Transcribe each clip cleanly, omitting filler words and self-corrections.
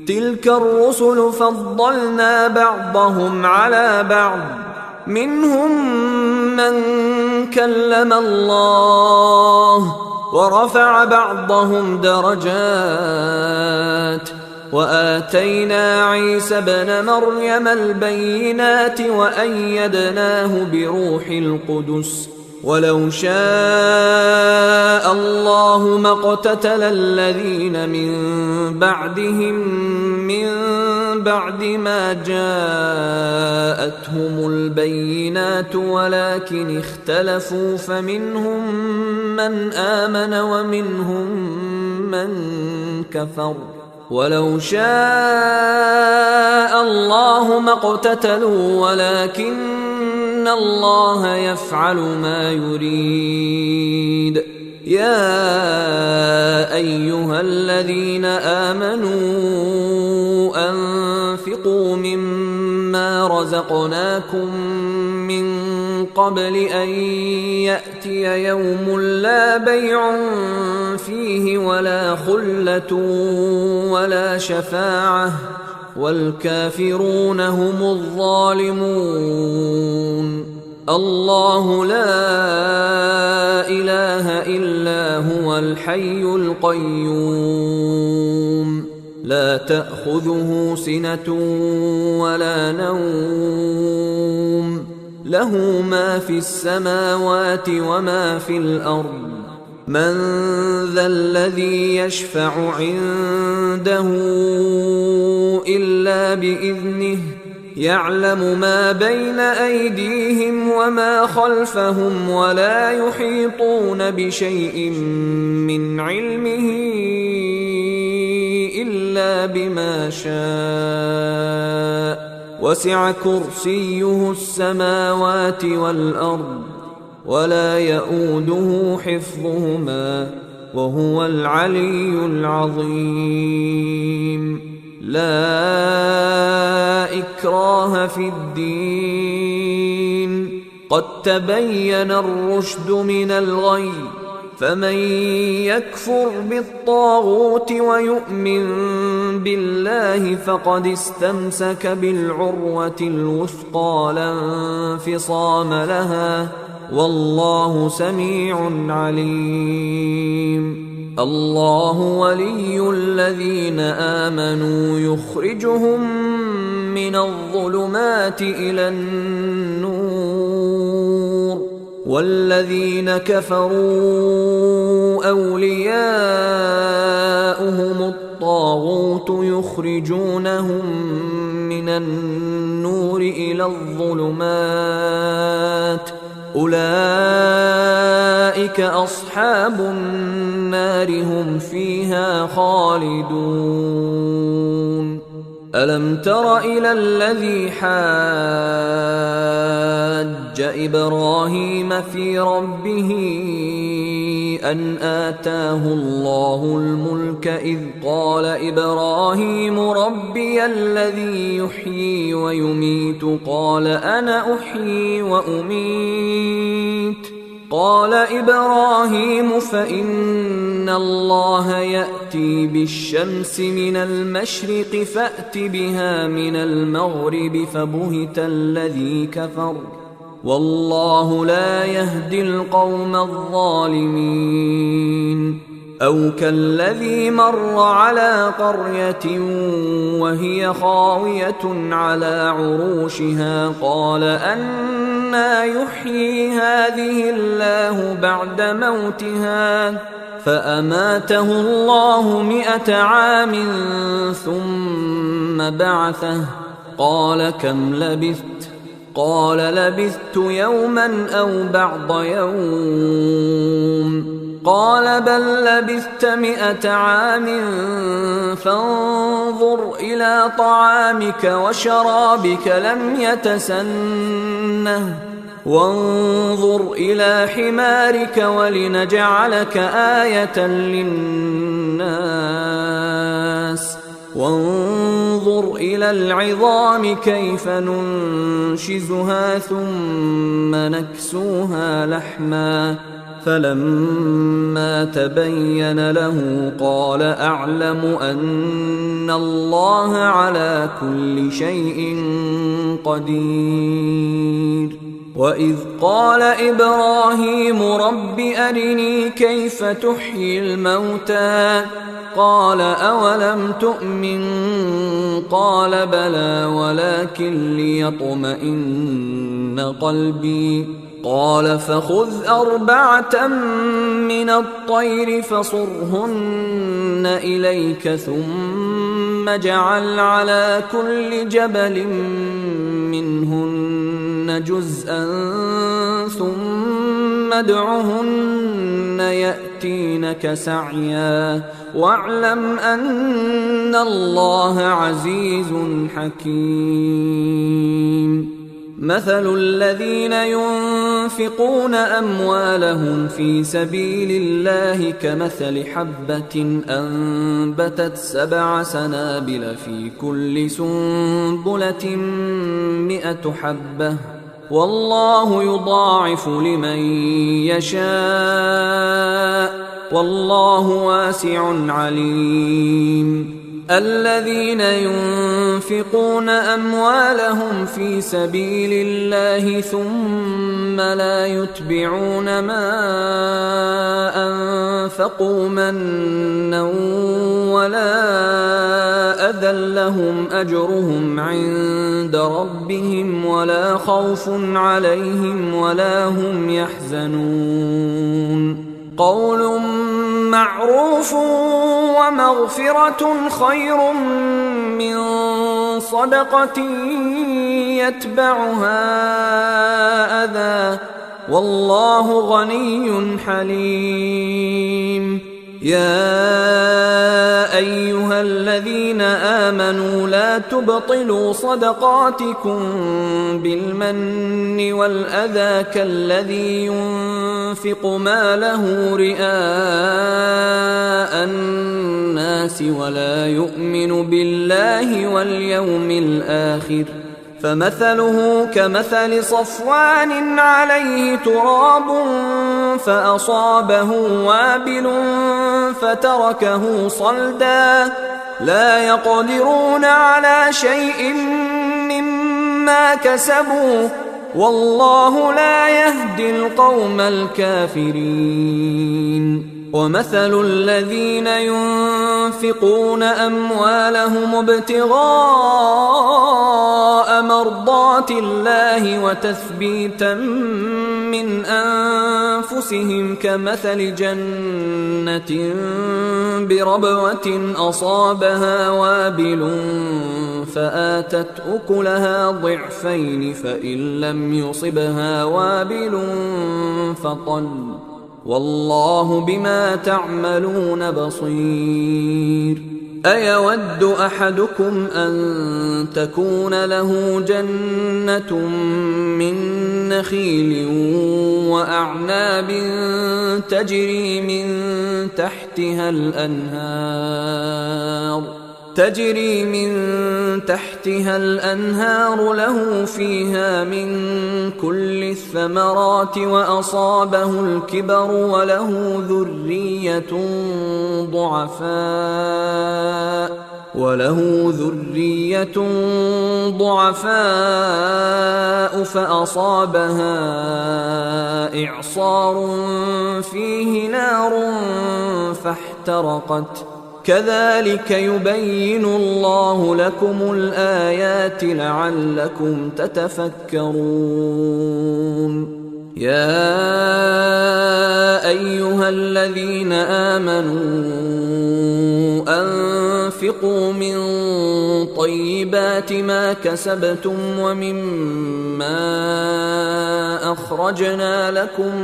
تلك الرسل فضلنا بعضهم على بعض، منهم من كلم الله ورفع بعضهم درجات، وآتينا عيسى ابن مريم البينات وأيدناه بروح القدس، ولو شاء الله ما اقتتل الذين من بعدهم من بعد ما جاءتهم البينات ولكن اختلفوا فمنهم من آمن ومنهم من كفر، ولو شاء الله ما اقتتلوا ولكن الله يفعل ما يريد. يا أيها الذين آمنوا أنفقوا مما رزقناكم من قبل أن يأتي يوم لا بيع فيه ولا خلة ولا شفاعة والكافرون هم الظالمون. الله لا إله إلا هو الحي القيوم، لا تأخذه سنة ولا نوم، له ما في السماوات وما في الأرض. من ذا الذي يشفع عنده إلا بإذنه، يعلم ما بين أيديهم وما خلفهم ولا يحيطون بشيء من علمه إلا بما شاء، وسع كرسيه السماوات والأرض ولا يؤوده حفظهما وهو العلي العظيم. لا إكراه في الدين، قد تبين الرشد من الغي، فمن يكفر بالطاغوت ويؤمن بالله فقد استمسك بالعروة الوثقى لا انفصام لها، والله سميع عليم. الله ولي الذين آمنوا يخرجهم من الظلمات إلى النور، والذين كفروا أولياؤهم الطاغوت يخرجونهم من النور إلى الظلمات، أولئك أصحاب النار هم فيها خالدون. ألم تر إلى الذي حاج إبراهيم في ربه أن آتاه الله الملك إذ قال إبراهيم ربي الذي يحيي ويميت قال أنا أحيي وأميت، قال إبراهيم فإن الله يأتي بالشمس من المشرق فأت بها من المغرب فبهت الذي كفر، والله لا يهدي القوم الظالمين. أو كالذي مر على قرية وهي خاوية على عروشها قال أنى يحيي هذه الله بعد موتها، فأماته الله 100 عام ثم بعثه، قال كم لبثت؟ قال لبثت يوما أو بعض يوم، قال بل لبثت 100 عام فانظر إلى طعامك وشرابك لم يتسنه، وانظر إلى حمارك ولنجعلك آية للناس، وانظر إلى العظام كيف ننشزها ثم نكسوها لحما فلما تبين له قال أعلم أن الله على كل شيء قدير. وإذ قال إبراهيم رب أرني كيف تحيي الموتى قال أولم تؤمن قال بلى ولكن ليطمئن قلبي قال فخذ 4 من الطير فصرهن إليك ثم اجعل على كل جبل منهن جزءا ثم ادعهن يأتينك سعيا واعلم أن الله عزيز حكيم. مثل الذين ينفقون أموالهم في سبيل الله كمثل حبة أنبتت 7 سنابل في كل سنبلة 100 حبة والله يضاعف لمن يشاء والله واسع عليم. الذين ينفقون أموالهم في سبيل الله ثم لا يتبعون ما أنفقوا منا ولا أذى لهم أجرهم عند ربهم ولا خوف عليهم ولا هم يحزنون. قول معروف ومغفرة خير من صدقة يتبعها أذى والله غني حليم. يا أيها الذين آمنوا لا تبطلوا صدقاتكم بالمن والأذى كالذي ينفق ماله رئاء الناس ولا يؤمن بالله واليوم الآخر فمثله كمثل صفوان عليه تراب فأصابه وابل فتركه صلدا لا يقدرون على شيء مما كسبوا والله لا يهدي القوم الكافرين. ومثل الذين ينفقون أموالهم ابتغاء مرضات الله وتثبيتا من أنفسهم كمثل جنة بربوة أصابها وابل فآتت أكلها ضعفين فإن لم يصبها وابل فطل والله بما تعملون بصير. أيود أحدكم أن تكون له جنة من نخيل وأعناب تجري من تحتها الأنهار له فيها من كل الثمرات وأصابه الكبر وله ذرية ضعفاء فأصابها إعصار فيه نار فاحترقت كذلك يبين الله لكم الآيات لعلكم تتفكرون. يا أيها الذين آمنوا أنفقوا من طيبات ما كسبتم ومما أخرجنا لكم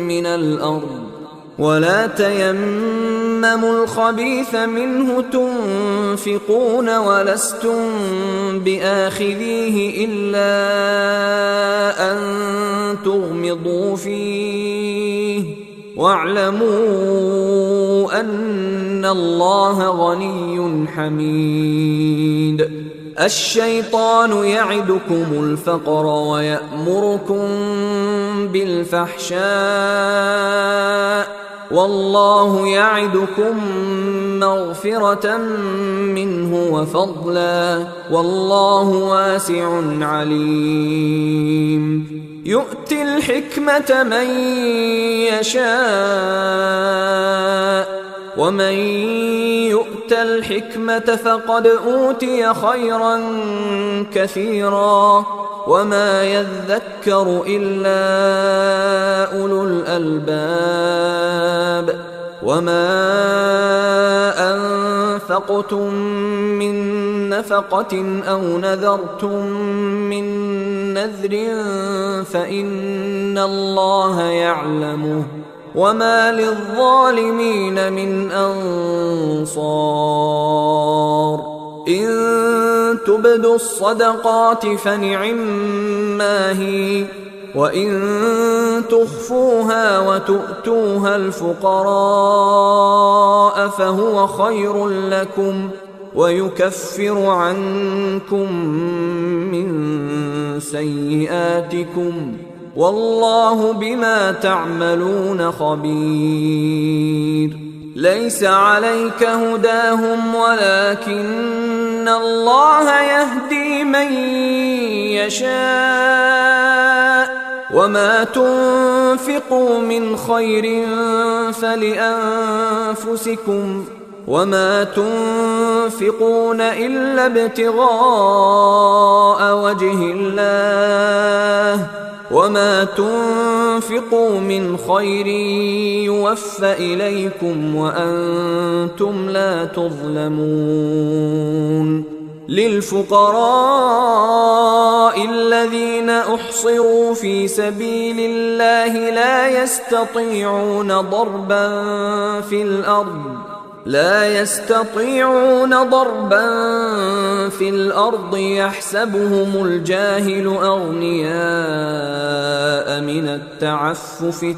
من الأرض ولا تيمموا الخبيث منه تنفقون ولستم بآخذيه إلا أن تغمضوا فيه واعلموا أن الله غني حميد. الشيطان يعدكم الفقر ويأمركم بالفحشاء والله يعدكم مغفرة منه وفضلا والله واسع عليم يؤتي الحكمة من يشاء ومن يؤت الحكمة فقد أوتي خيرا كثيرا وما يذكر إلا أولو الألباب وما أنفقتم من نفقة أو نذرتم من نذر فإن الله يعلمه وما للظالمين من أنصار إن تبدوا الصدقات فنعما هي وإن تخفوها وتؤتوها الفقراء فهو خير لكم ويكفر عنكم من سيئاتكم والله بما تعملون خبير ليس عليك هداهم ولكن الله يهدي من يشاء وما تنفقوا من خير فلأنفسكم وما تنفقون إلا ابتغاء وجه الله وما تنفقوا من خير يوفى إليكم وأنتم لا تظلمون للفقراء الذين أحصروا في سبيل الله لا يستطيعون ضربا في الأرض يحسبهم الجاهل أغنياء من التعفف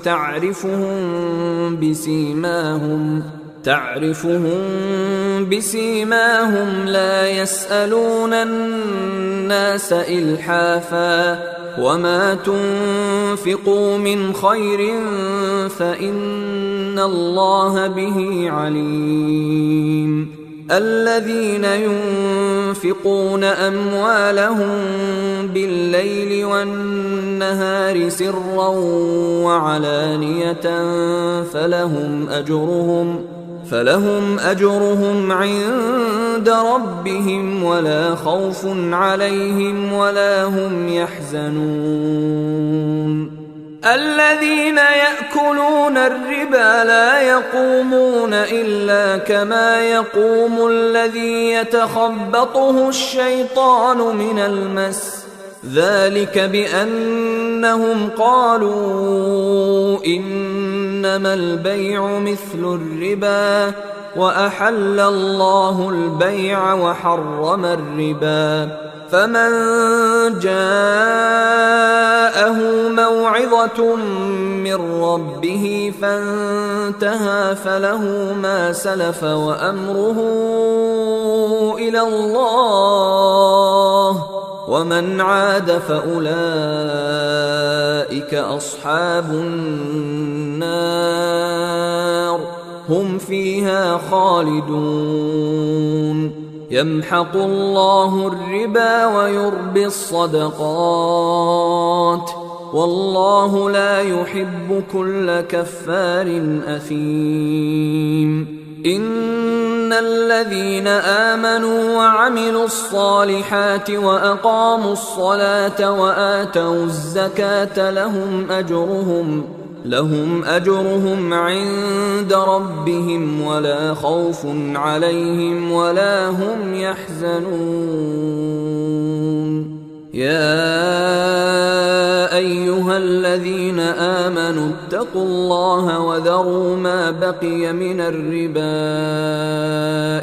تعرفهم بسيماهم لا يسألون الناس إلحافا وما تنفقوا من خير فإن الله به عليم الذين ينفقون أموالهم بالليل والنهار سرا وعلانية فلهم أجرهم عند ربهم ولا خوف عليهم ولا هم يحزنون الذين يأكلون الربا لا يقومون إلا كما يقوم الذي يتخبطه الشيطان من المس ذلك بأنهم قالوا إنما البيع مثل الربا وأحل الله البيع وحرم الربا فمن جاءه موعظة من ربه فانتهى فله ما سلف وأمره إلى الله ومن عاد فأولئك أصحاب النار هم فيها خالدون يمحق الله الربا ويربي الصدقات والله لا يحب كل كفار أثيم إن الذين آمنوا وعملوا الصالحات وأقاموا الصلاة وآتوا الزكاة لهم أجرهم عند ربهم ولا خوف عليهم ولا هم يحزنون يا أيها الذين آمنوا اتقوا الله وذروا ما بقي من الربا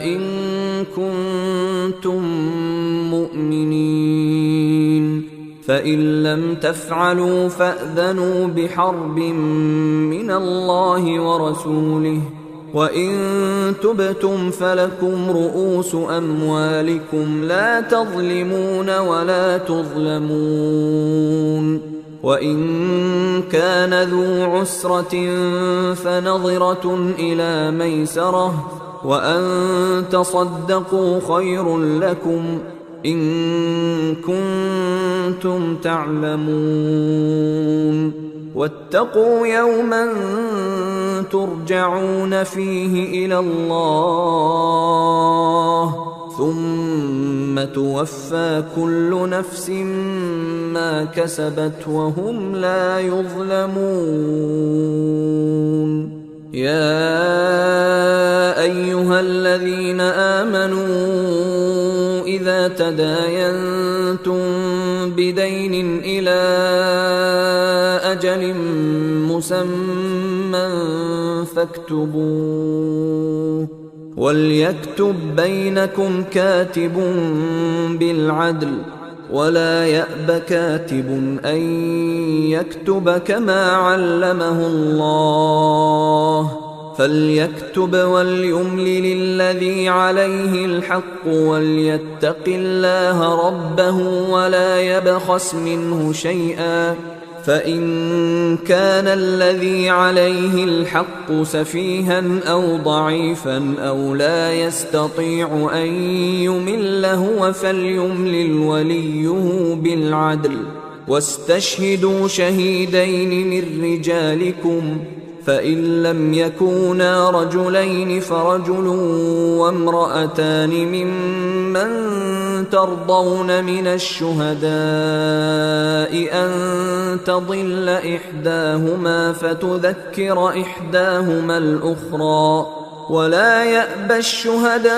إن كنتم مؤمنين فإن لم تفعلوا فأذنوا بحرب من الله ورسوله وإن تبتم فلكم رؤوس أموالكم لا تظلمون ولا تظلمون. وإن كان ذو عسرة فنظرة إلى ميسرة، وأن تصدقوا خير لكم إن كنتم تعلمون. واتقوا يوما ترجعون فيه إلى الله ثم توفى كل نفس ما كسبت وهم لا يظلمون. يا أيها الذين آمنوا إذا تداينتم بدين إلى أجل مسمى فاكتبوه، وليكتب بينكم كاتب بالعدل، ولا يأب كاتب أن يكتب كما علمه الله، فليكتب وليملل الذي عليه الحق وليتق الله ربه ولا يبخس منه شيئا، فإن كان الذي عليه الحق سفيها أو ضعيفا أو لا يستطيع أن يمل هو فليملل وليه بالعدل، واستشهدوا شهيدين من رجالكم، فإن لم يكونا رجلين فرجل وامرأتان ممن ترضون من الشهداء أن تضل إحداهما فتذكر إحداهما الأخرى، ولا يأبى الشهداء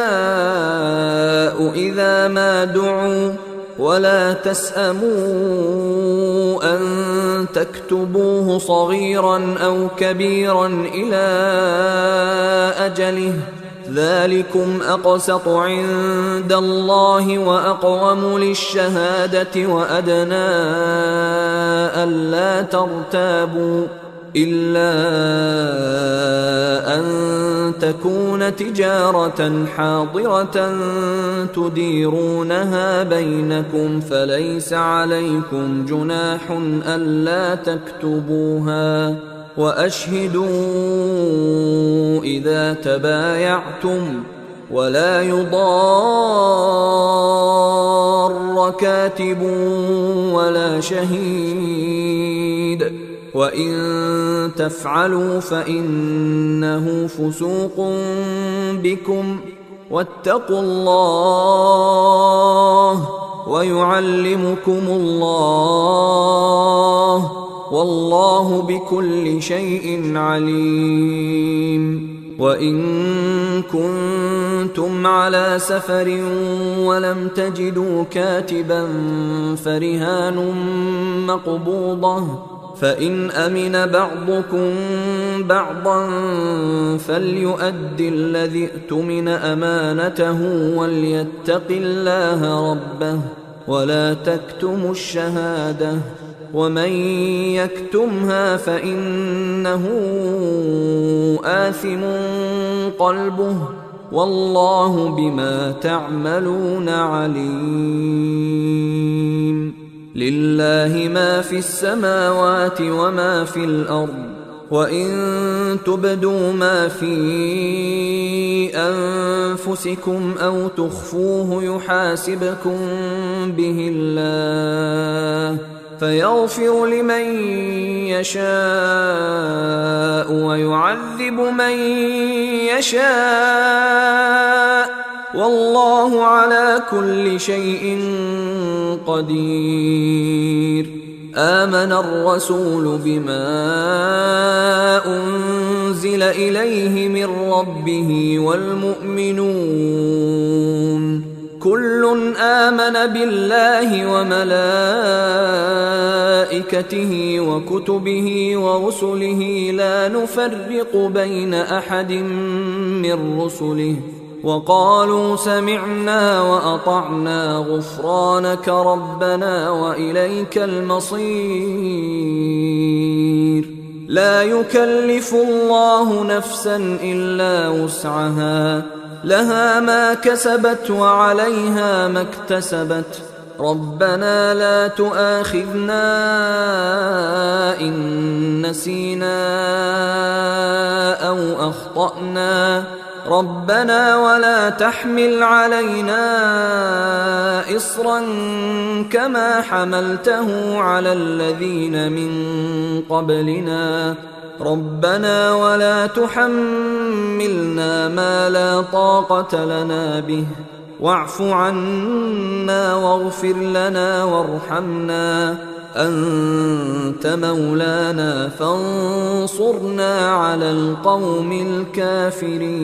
إذا ما دعوا، ولا تسأموا أن تكتبوه صغيرا أو كبيرا إلى أجله، ذلكم أقسط عند الله وأقوم للشهادة وأدنى ألا ترتابوا، إلا أن تكون تجارة حاضرة تديرونها بينكم فليس عليكم جناح ألا تكتبوها، وأشهدوا إذا تبايعتم، ولا يضار كاتب ولا شهيد، وإن تفعلوا فإنه فسوق بكم، واتقوا الله ويعلمكم الله، والله بكل شيء عليم. وإن كنتم على سفر ولم تجدوا كاتبا فرهان مقبوضة، فإن أمن بعضكم بعضا فليؤدي الذي ائتمن أمانته وليتق الله ربه، ولا تكتموا الشهادة، ومن يكتمها فإنه آثم قلبه، والله بما تعملون عليم. لله ما في السماوات وما في الأرض، وإن تبدوا ما في أنفسكم أو تخفوه يحاسبكم به الله، فيغفر لمن يشاء ويعذب من يشاء، والله على كل شيء قدير. آمن الرسول بما أنزل إليه من ربه والمؤمنون كل آمن بالله وملائكته وكتبه ورسله لا نفرق بين أحد من رسله، وقالوا سمعنا وأطعنا غفرانك ربنا وإليك المصير. لا يكلف الله نفسا إلا وسعها، لها ما كسبت وعليها ما اكتسبت. ربنا لا تؤاخذنا إن نسينا أو أخطأنا، ربنا ولا تحمل علينا إصرا كما حملته على الذين من قبلنا، ربنا ولا تحملنا ما لا طاقة لنا به، واعف عنا واغفر لنا وارحمنا، أنت مولانا فانصرنا على القوم الكافرين.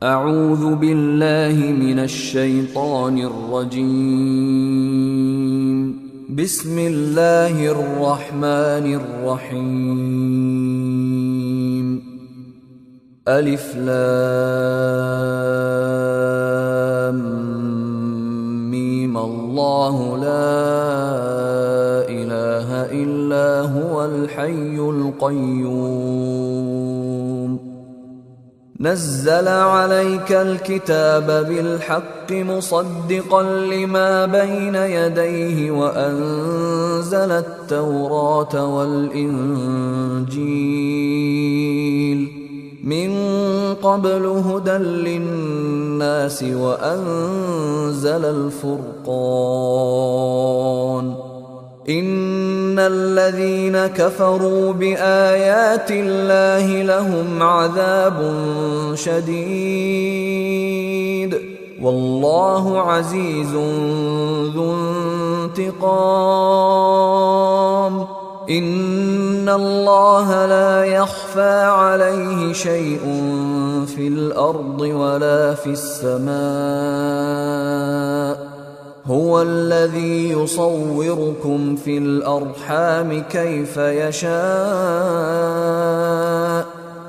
أعوذ بالله من الشيطان الرجيم. بسم الله الرحمن الرحيم. ألف لام ميم الله لا إله إلا هو الحي القيوم. نزل عليك الكتاب بالحق مصدقا لما بين يديه وأنزل التوراة والإنجيل من قبل هدى للناس وأنزل الفرقان. إن الذين كفروا بآيات الله لهم عذاب شديد والله عزيز ذو انتقام. إن الله لا يخفى عليه شيء في الأرض ولا في السماء. هو الذي يصوركم في الأرحام كيف يشاء.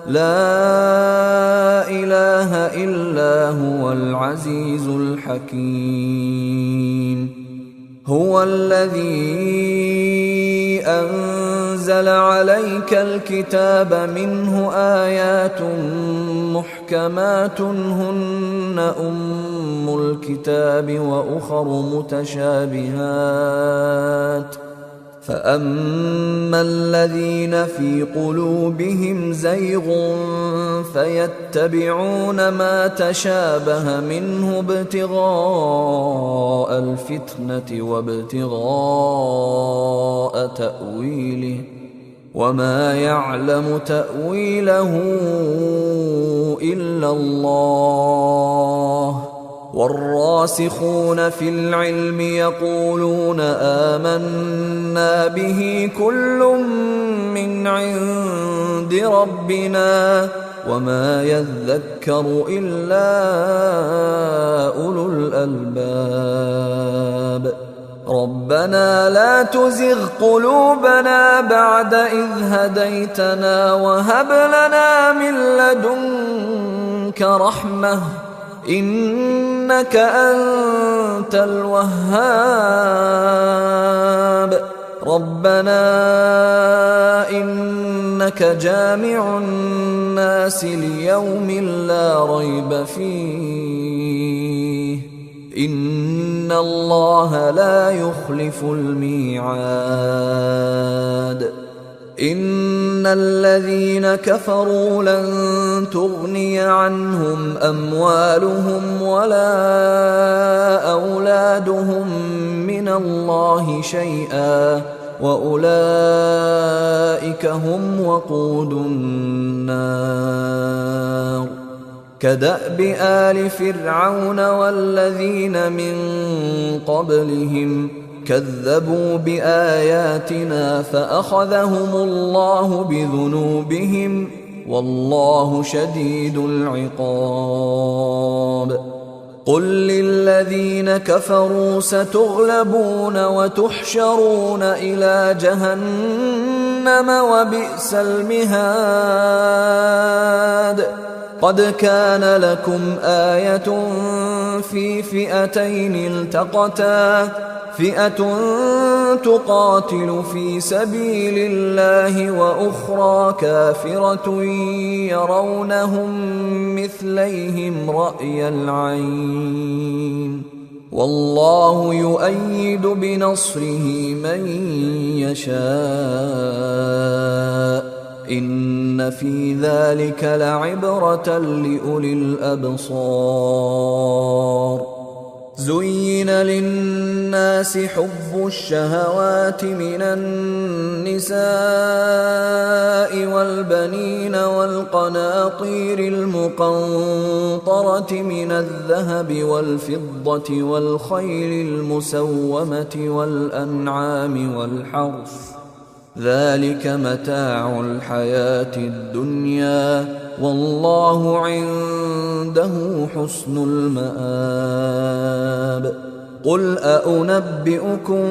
لا إله إلا هو العزيز الحكيم. هو الذي أنزل عليك الكتاب منه آيات محكمات هن أم الكتاب وأخر متشابهات، فأما الذين في قلوبهم زيغ فيتبعون ما تشابه منه ابتغاء الفتنة وابتغاء تأويله وما يعلم تأويله إلا الله. والراسخون في العلم يقولون آمنا به كل من عند ربنا وما يذكر إلا أولو الألباب. ربنا لا تزغ قلوبنا بعد إذ هديتنا وهب لنا من لدنك رحمة إنك أنت الوهاب. ربنا إنك جامع الناس ليوم لا ريب فيه إن الله لا يخلف الميعاد. إن الذين كفروا لن تغني عنهم أموالهم ولا أولادهم من الله شيئا وأولئك هم وقود النار. كدأب آل فرعون والذين من قبلهم كذبوا بآياتنا فأخذهم الله بذنوبهم والله شديد العقاب. قل للذين كفروا ستغلبون وتحشرون إلى جهنم وبئس المهاد. قد كان لكم آية في فئتين التقتا فئة تقاتل في سبيل الله وأخرى كافرة يرونهم مثليهم رأي العين والله يؤيد بنصره من يشاء إن في ذلك لعبرة لأولي الأبصار زين للناس حب الشهوات من النساء والبنين والقناطير المقنطرة من الذهب والفضة والخيل المسومة والأنعام والحرث ذلك متاع الحياة الدنيا والله عنده حسن المآب قل أنبئكم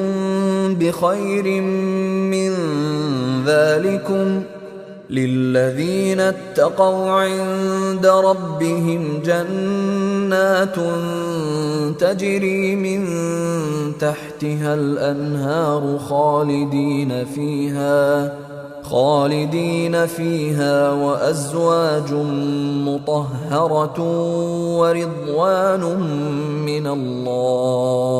بخير من ذلكم للذين اتقوا عند ربهم جنات تجري من تحتها الأنهار خالدين فيها وأزواج مطهرة ورضوان من الله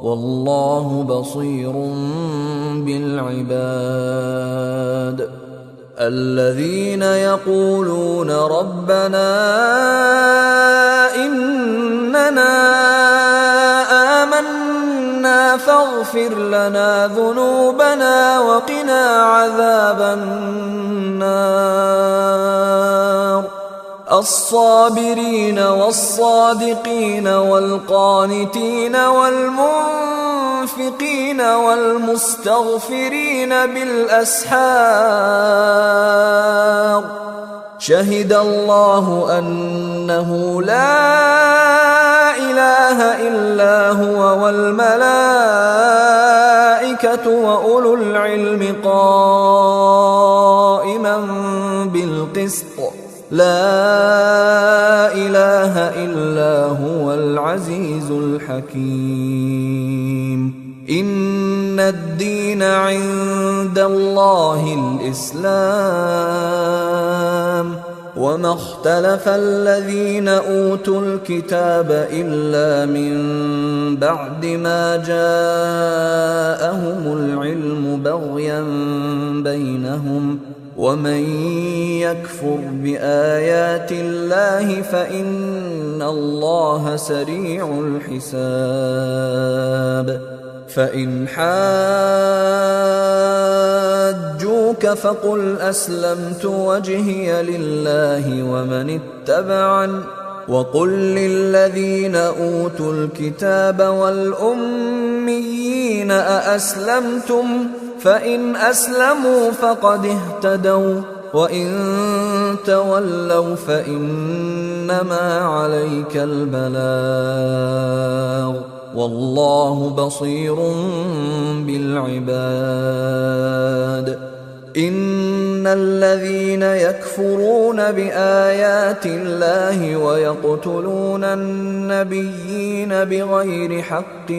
والله بصير بالعباد الذين يقولون ربنا إننا آمنا فاغفر لنا ذنوبنا وقنا عذاب النار الصابرين والصادقين والقانتين والمنفقين والمستغفرين بالأسحار شهد الله أنه لا إله إلا هو والملائكة وأولو العلم قائما بالقسط لا إله إلا هو العزيز الحكيم إن الدين عند الله الإسلام وما اختلف الذين أوتوا الكتاب إلا من بعد ما جاءهم العلم بغيا بينهم ومن يكفر بآيات الله فإن الله سريع الحساب فإن حاجوك فقل أسلمت وجهي لله ومن اتبعن وقل للذين أوتوا الكتاب والأميين أأسلمتم فإن أسلموا فقد اهتدوا وإن تولوا فإنما عليك البلاغ والله بصير بالعباد إن الذين يكفرون بآيات الله ويقتلون النبيين بغير حق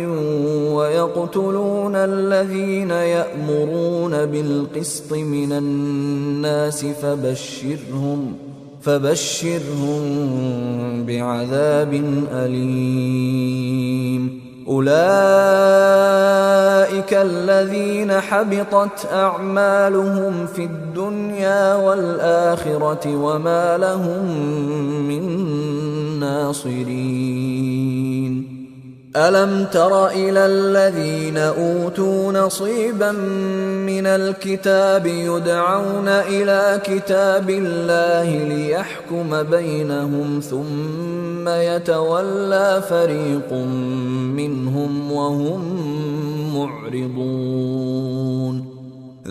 ويقتلون الذين يأمرون بالقسط من الناس فبشرهم بعذاب أليم أولئك الذين حبطت أعمالهم في الدنيا والآخرة وما لهم من ناصرين ألم تر إلى الذين أوتوا نصيبا من الكتاب يدعون إلى كتاب الله ليحكم بينهم ثم يتولى فريق منهم وهم معرضون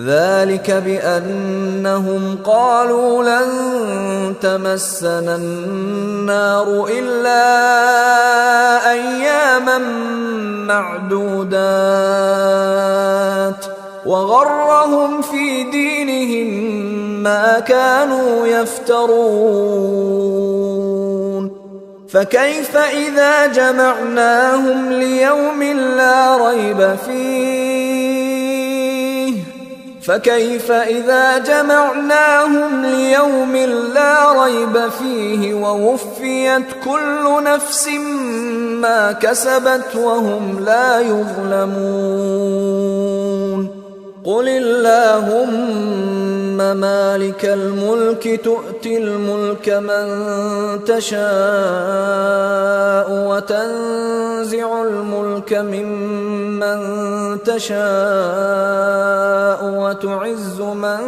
ذلك بأنهم قالوا لن تمسنا النار إلا أياما معدودات وغرهم في دينهم ما كانوا يفترون فكيف إذا جمعناهم ليوم لا ريب فيه ووفيت كل نفس ما كسبت وهم لا يظلمون قل اللهم مالك الملك تؤتي الملك من تشاء وتنزع الملك ممن تشاء وتعز من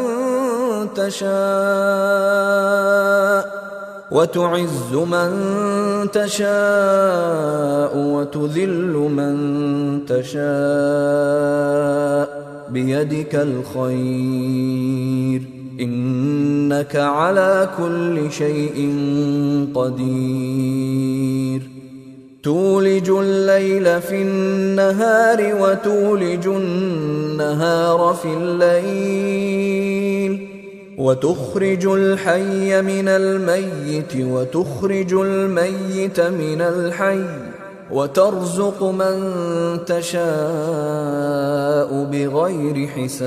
تشاء وتذل من تشاء بيدك الخير إنك على كل شيء قدير تولج الليل في النهار وتولج النهار في الليل وتخرج الحي من الميت وتخرج الميت من الحي وترزق من تشاء بغير حساب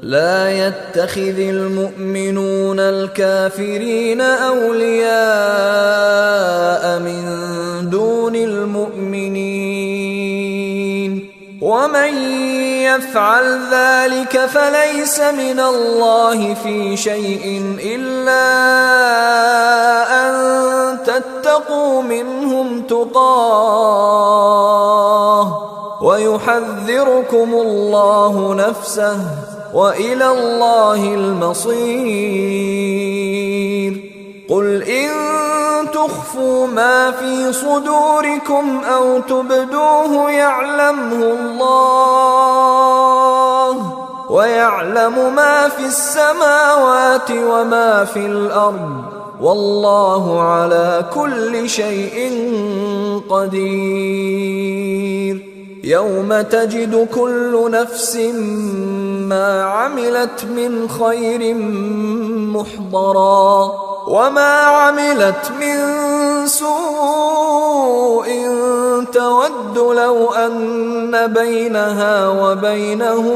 لا يتخذ المؤمنون الكافرين أولياء من دون المؤمنين ومن يفعل ذلك فليس من الله في شيء إلا أن تتقوا منهم تقاه ويحذركم الله نفسه وإلى الله المصير قل إن تخفوا ما في صدوركم أو تبدوه يعلمه الله ويعلم ما في السماوات وما في الأرض والله على كل شيء قدير يوم تجد كل نفس ما عملت من خير محضرا وما عملت من سوء تود لو أن بينها وبينه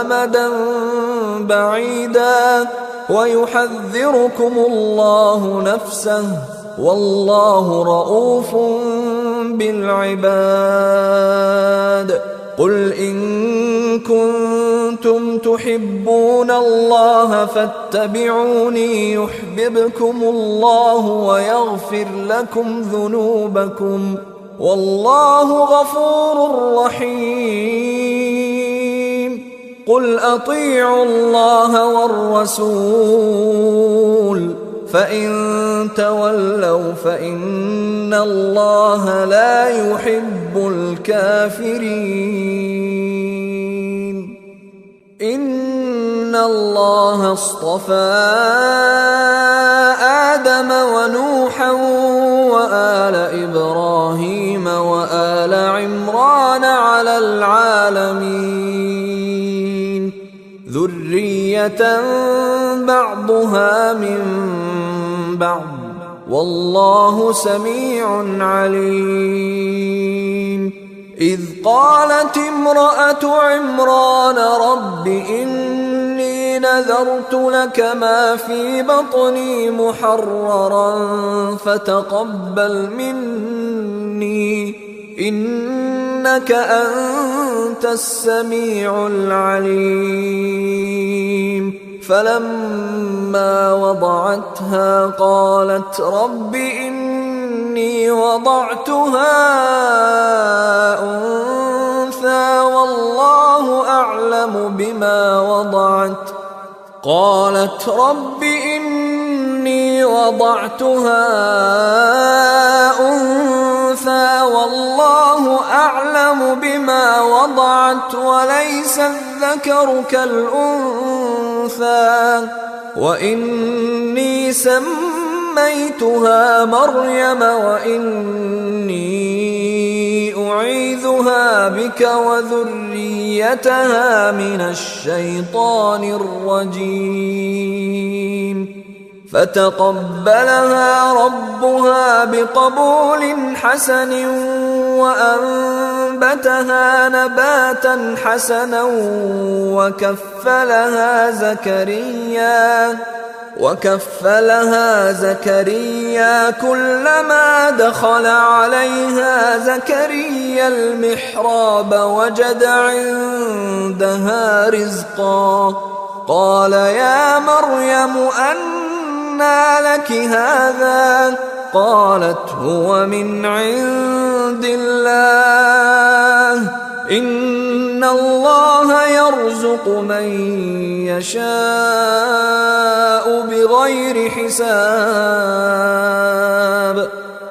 أمدا بعيدا ويحذركم الله نفسه والله رؤوف بالعباد قل إن كنتم تحبون الله فاتبعوني يحببكم الله ويغفر لكم ذنوبكم والله غفور رحيم قل أطيعوا الله والرسول فإن تولوا فإن الله لا يحب الكافرين إن الله اصطفى آدم ونوحا وآل إبراهيم وآل عمران على العالمين ذرية بعضها من بعض والله سميع عليم إذ قالت امرأة عمران رب إني نذرت لك ما في بطني محررا فتقبل مني إنك أنت السميع العليم فلما وضعتها قالت رب إني وضعتها أنثى والله أعلم بما وضعت قالت رب إني وضعتها أنثى والله أعلم بما وضعت وليس الذكر كالأنثى وإني سميتها مريم وإني نعيذها بك وذريتها من الشيطان الرجيم فتقبلها ربها بقبول حسن وأنبتها نباتا حسنا وكفلها زكريا كلما دخل عليها زكريا المحراب وجد عندها رزقا قال يا مريم أنى لك هذا قالت هو من عند الله إن الله يرزق من يشاء بغير حساب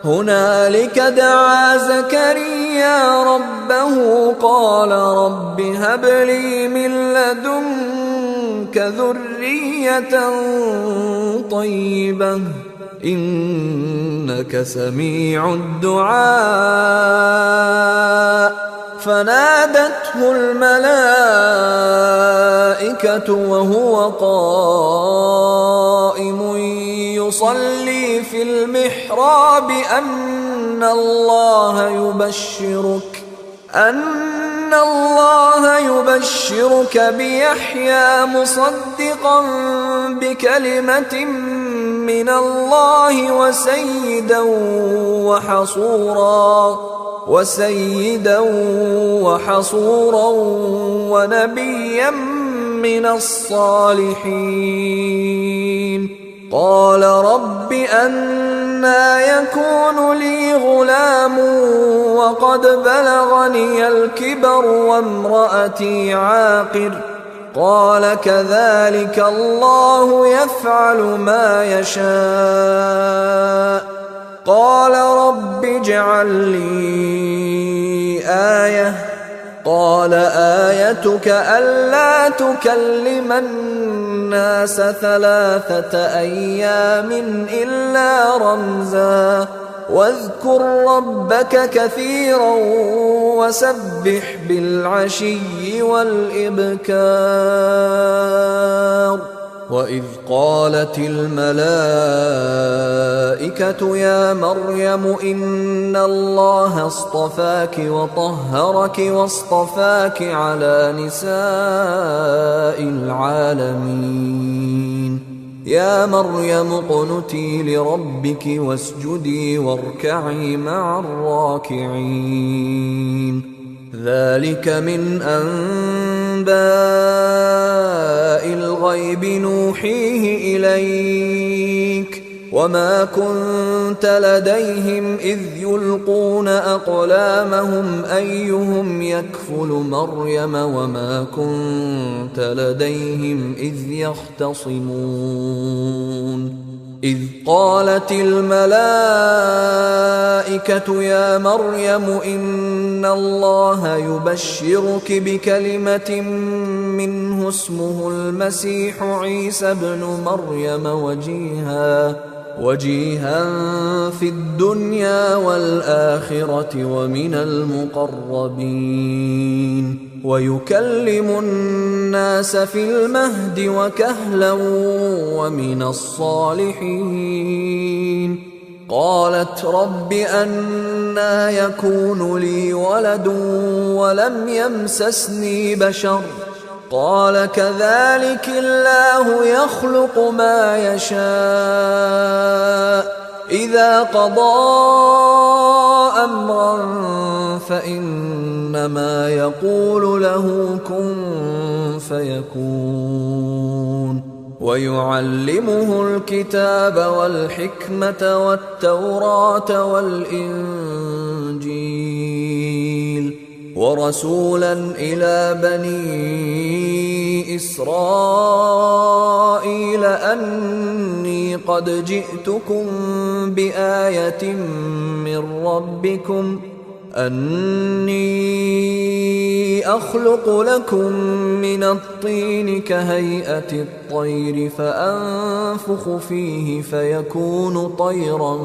هنالك دعا زكريا ربه قال رب هب لي من لدنك ذرية طيبة إنك سميع الدعاء فنادته الملائكة وهو قائم يصلي في المحراب أن الله يبشرك بيحيى مصدقا بكلمة من الله وسيدا وحصورا ونبيا من الصالحين قال رب أنى يكون لي غلام وقد بلغني الكبر وامرأتي عاقر قال كذلك الله يفعل ما يشاء قال رب اجعل لي آية قال آيتك ألا تكلم الناس 3 أيام إلا رمزا واذكر ربك كثيرا وسبح بالعشي والإبكار وإذ قالت الملائكة يا مريم إن الله اصطفاك وطهرك واصطفاك على نساء العالمين يا مريم اقنتي لربك واسجدي واركعي مع الراكعين ذلك من أنباء الغيب نوحيه إليك وما كنت لديهم إذ يلقون أقلامهم أيهم يكفل مريم وما كنت لديهم إذ يختصمون إذ قالت الملائكة يا مريم إن الله يبشرك بكلمة منه اسمه المسيح عيسى ابن مريم وجيها في الدنيا والآخرة ومن المقربين ويكلم الناس في المهد وكهلا ومن الصالحين قالت رب أنى يكون لي ولد ولم يمسسني بشر قال كذلك الله يخلق ما يشاء إذا قضى أمرا فإنما يقول له كن فيكون ويعلمه الكتاب والحكمة والتوراة والإنجيل ورسولا إلى بني إسرائيل أني قد جئتكم بآية من ربكم أني أخلق لكم من الطين كهيئة الطير فأنفخ فيه فيكون طيرا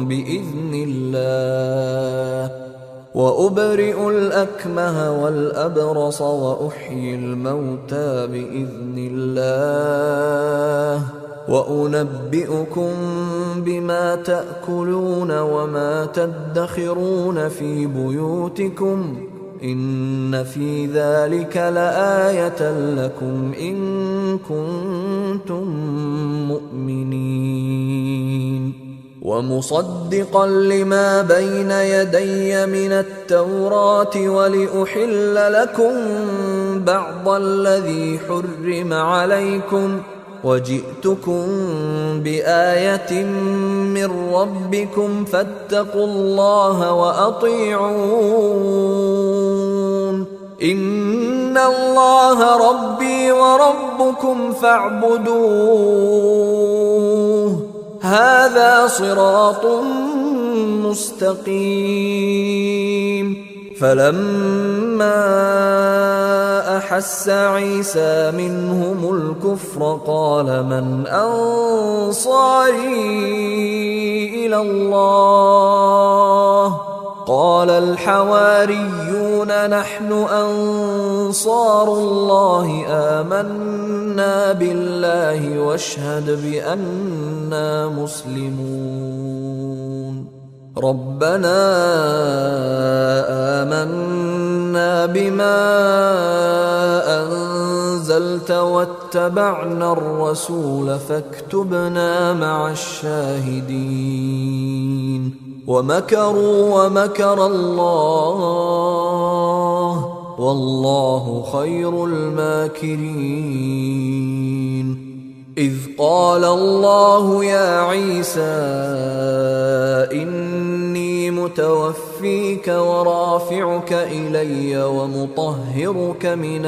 بإذن الله وأبرئ الأكمه والأبرص وأحيي الموتى بإذن الله وأنبئكم بما تأكلون وما تدخرون في بيوتكم إن في ذلك لآية لكم إن كنتم مؤمنين ومصدقا لما بين يدي من التوراة ولأحل لكم بعض الذي حرم عليكم وجئتكم بآية من ربكم فاتقوا الله وأطيعون إن الله ربي وربكم فاعبدوه هذا صراط مستقيم فلما أحس عيسى منهم الكفر قال من أنصاري إلى الله قال الحواريون نحن أنصار الله آمنا بالله واشهد بأننا مسلمون ربنا آمنا بما أنزلت واتبعنا الرسول فاكتبنا مع الشاهدين ومكروا ومكر الله والله خير الماكرين إذ قال الله يا عيسى إني متوفيك ورافعك إلي ومطهرك من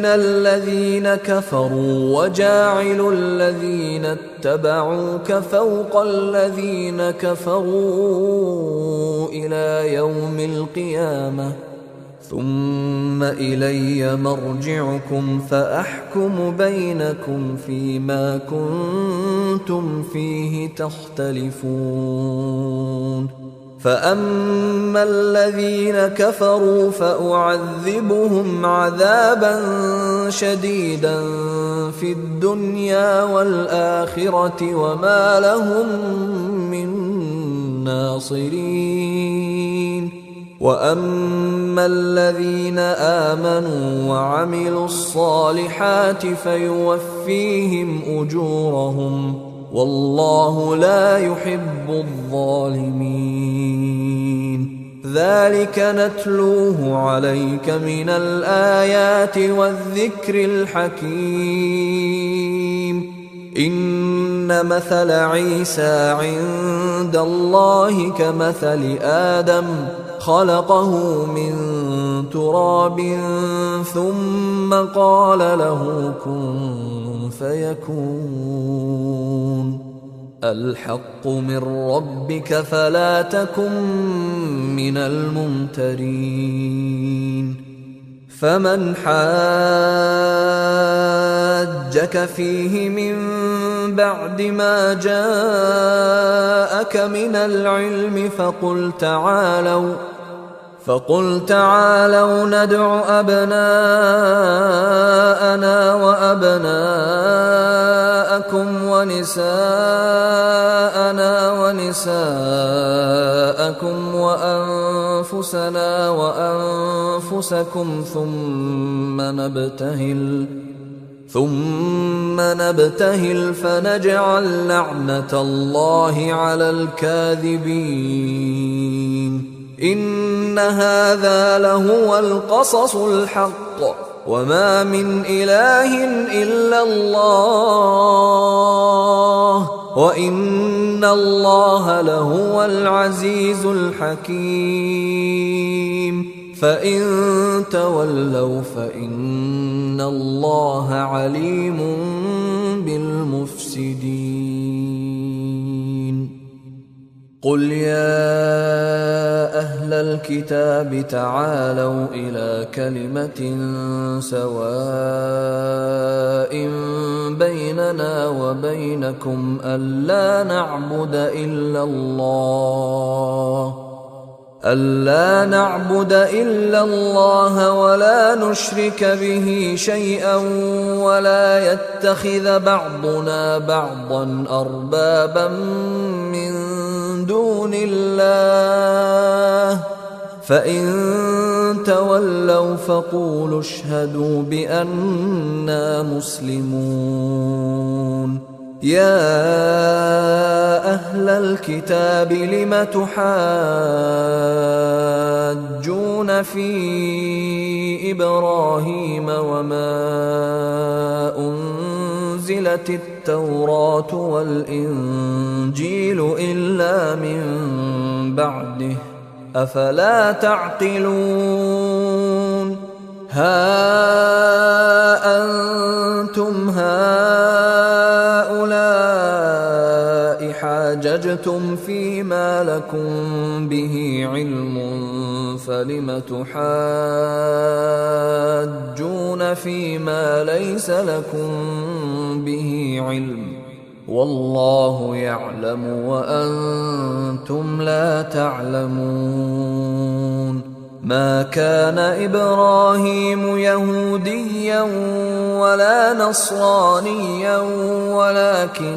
الذين كفروا وجاعل الذين اتبعوك فوق الذين كفروا إلى يوم القيامة ثم إلي مرجعكم فأحكم بينكم فيما كنتم فيه تختلفون فأما الذين كفروا فأعذبهم عذابا شديدا في الدنيا والآخرة وما لهم من ناصرين وأما الذين آمنوا وعملوا الصالحات فيوفيهم أجورهم والله لا يحب الظالمين ذلك نتلوه عليك من الآيات والذكر الحكيم إن مثل عيسى عند الله كمثل آدم خلقه من تراب ثم قال له كن فيكون الحق من ربك فلا تكن من الممترين فمن حاجك فيه من بعد ما جاءك من العلم فقل تعالوا ندع أبناءنا وأبناءكم ونساءنا ونساءكم وأنفسنا وأنفسكم ثم نبتهل فنجعل لعنة الله على الكاذبين إن هذا لهو القصص الحق وما من إله إلا الله وإن الله لهو العزيز الحكيم فإن تولوا فإن الله عليم بالمفسدين قل يا أهل الكتاب تعالوا إلى كلمة سواء بيننا بيننا وبينكم ألا نعبد إلا الله ولا نشرك به شيئا ولا يتخذ بعضنا بعضا أربابا من دون الله فإن تولوا فقولوا اشهدوا بأننا مسلمون. يا أهل الكتاب لم تحاجون في إبراهيم وما أنزلت التوراة والإنجيل إلا من بعده أفلا تعقلون. ها أنتم هؤلاء حاججتم فيما لكم به علم فلم تحاجون فيما ليس لكم به علم والله يعلم وأنتم لا تعلمون. ما كان إبراهيم يهوديا ولا نصرانيا ولكن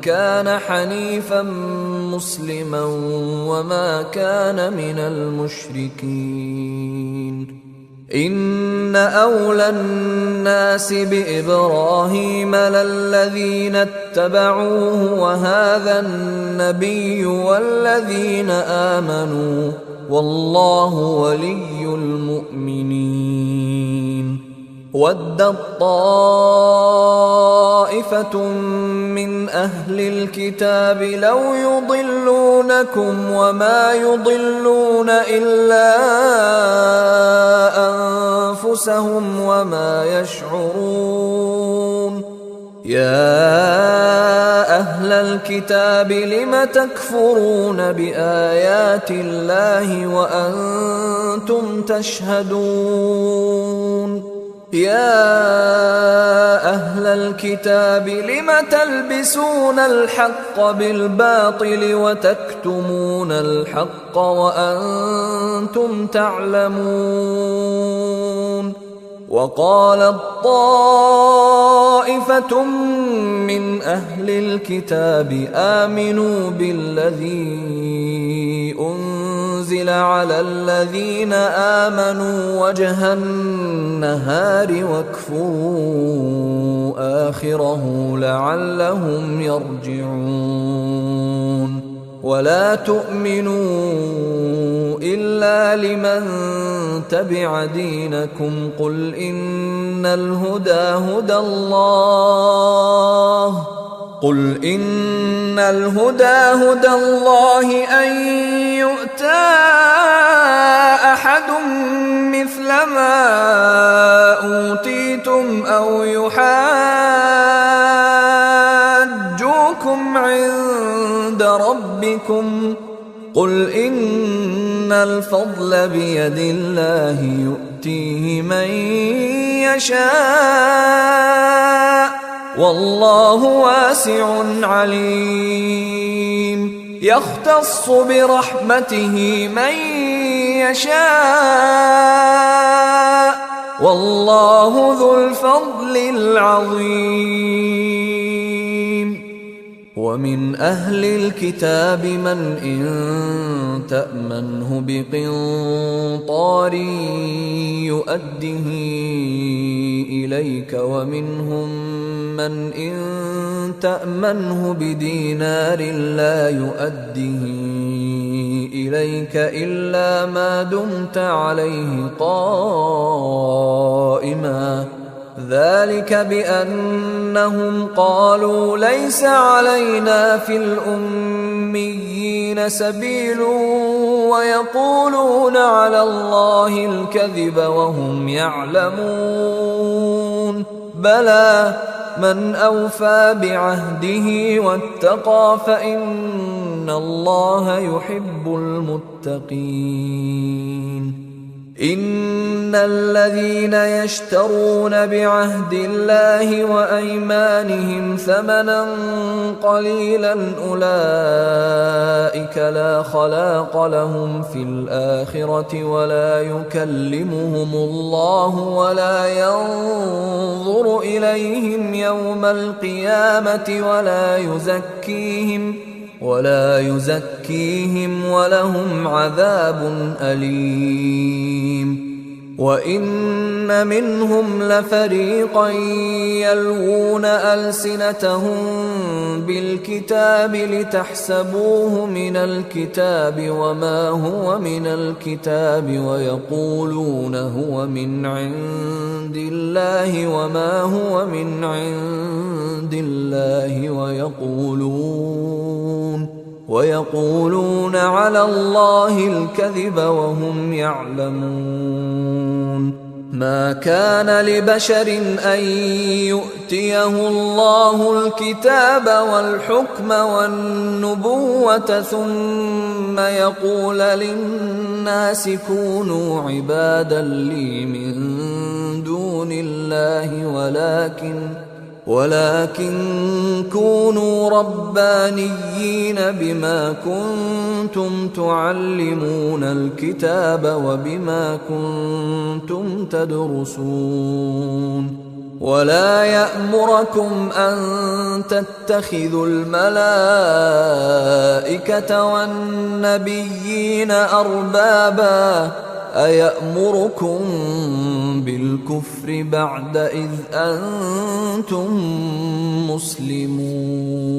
كان حنيفا مسلما وما كان من المشركين. إن أولى الناس بإبراهيم للذين اتبعوه وهذا النبي والذين آمنوا والله ولي المؤمنين. ودت طائفة من أهل الكتاب لو يضلونكم وما يضلون إلا أنفسهم وما يشعرون. يا أهل الكتاب لم تكفرون بآيات الله وأنتم تشهدون. يا أهل الكتاب لم تلبسون الحق بالباطل وتكتمون الحق وأنتم تعلمون. وقالت طائفة من أهل الكتاب آمنوا بالذي أنزل على الذين آمنوا وجه النهار واكفروا آخره لعلهم يرجعون. ولا تؤمنوا إلا لمن تبع دينكم قل إن الهدى هدى الله أن يؤتى أحد مثل ما أوتيتم أو يحاجوكم عند ربكم قل إن الفضل بيد الله يؤتيه من يشاء والله واسع عليم. يختص برحمته من يشاء والله ذو الفضل العظيم. ومن أهل الكتاب من إن تأمنه بقنطار يؤده إليك ومنهم من إن تأمنه بدينار لا يؤده إليك إلا ما دمت عليه قائما ذلك بأنهم قالوا ليس علينا في الأميين سبيل ويقولون على الله الكذب وهم يعلمون. بلى من أوفى بعهده واتقى فإن الله يحب المتقين. إن الذين يشترون بعهد الله وأيمانهم ثمنا قليلا أولئك لا خلاق لهم في الآخرة ولا يكلمهم الله ولا ينظر إليهم يوم القيامة ولا يزكيهم ولهم عذاب أليم. وإن منهم لفريقا يلوون ألسنتهم بالكتاب لتحسبوه من الكتاب وما هو من الكتاب ويقولون هو من عند الله وما هو من عند الله ويقولون على الله الكذب وهم يعلمون. ما كان لبشر أن يؤتيه الله الكتاب والحكم والنبوة ثم يقول للناس كونوا عبادا لي من دون الله ولكن كونوا ربانيين بما كنتم تعلمون الكتاب وبما كنتم تدرسون. ولا يأمركم أن تتخذوا الملائكة والنبيين أربابا أيأمركم بالكفر بعد إذ أنتم مسلمون.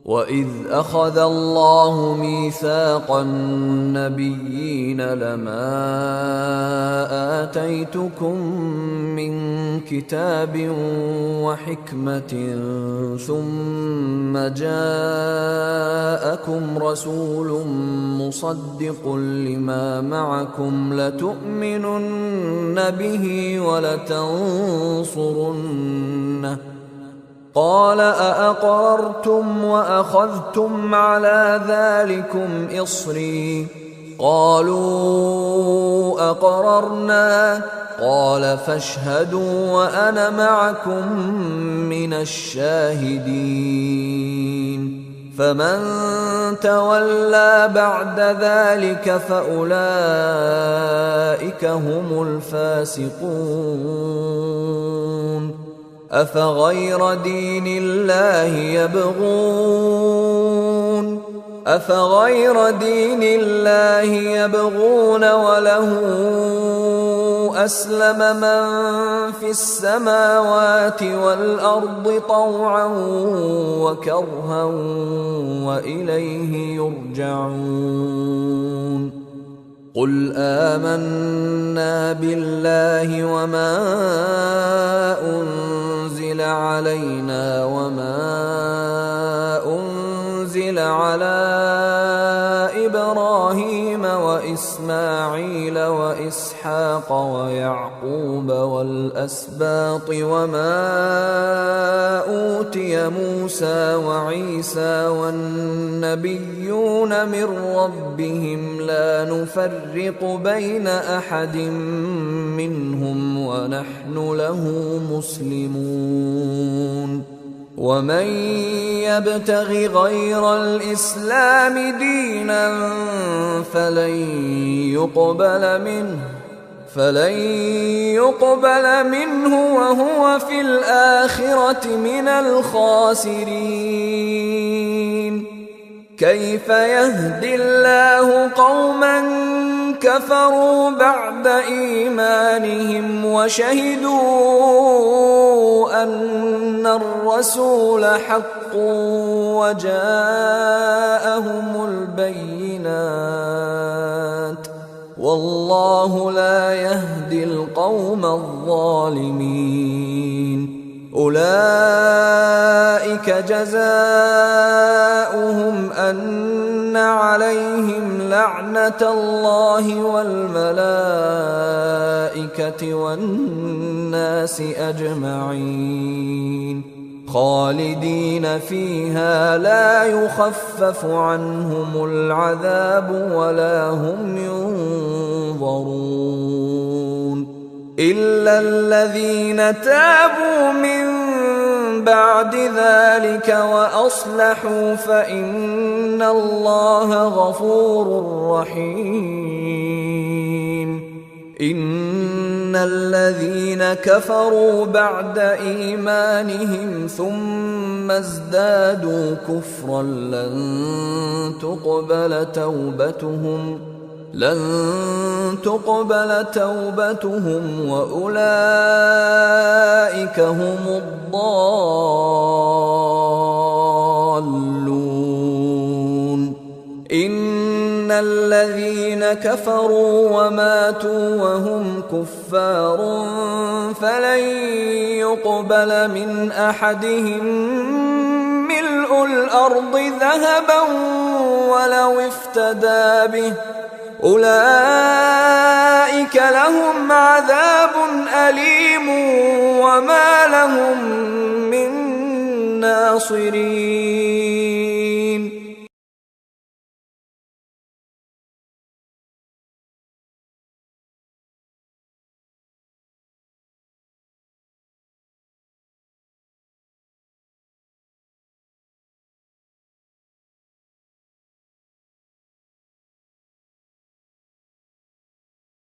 وإذ أخذ الله ميثاق النبيين لما آتيتكم من كتاب وحكمة ثم جاءكم رسول مصدق لما معكم لتؤمنن به ولتنصرنه قال أأقررتم وأخذتم على ذلكم إصري قالوا أقررنا قال فاشهدوا وأنا معكم من الشاهدين. فمن تولى بعد ذلك فأولئك هم الفاسقون. أفغير دين الله يبغون وله أسلم من في السماوات والأرض طوعا وكرها وإليه يرجعون. قل آمنا بالله وما أنزل علينا وما أنزل على إبراهيم وإسماعيل وإسحاق ويعقوب والأسباط وما أوتي موسى وعيسى والنبيون من ربهم لا نفرق بين أحد منهم ونحن له مسلمون. ومن يبتغ غير الإسلام دينا فلن يقبل منه وهو في الآخرة من الخاسرين. كيف يهدي الله قوما كفروا بعد إيمانهم وشهدوا أن الرسول حق وجاءهم البينات والله لا يهدي القوم الظالمين. أولئك جزاؤهم أن عليهم لعنة الله والملائكة والناس أجمعين. خالدين فيها لا يخفف عنهم العذاب ولا هم ينظرون إلا الذين تابوا من بعد ذلك وأصلحوا فإن الله غفور رحيم إن الذين كفروا بعد إيمانهم ثم ازدادوا كفرا لن تقبل توبتهم وأولئك هم الضالون إن الذين كفروا وماتوا وهم كفار فلن يقبل من أحدهم ملء الأرض ذهبا ولو افتدى به أولئك لهم عذاب أليم وما لهم من ناصرين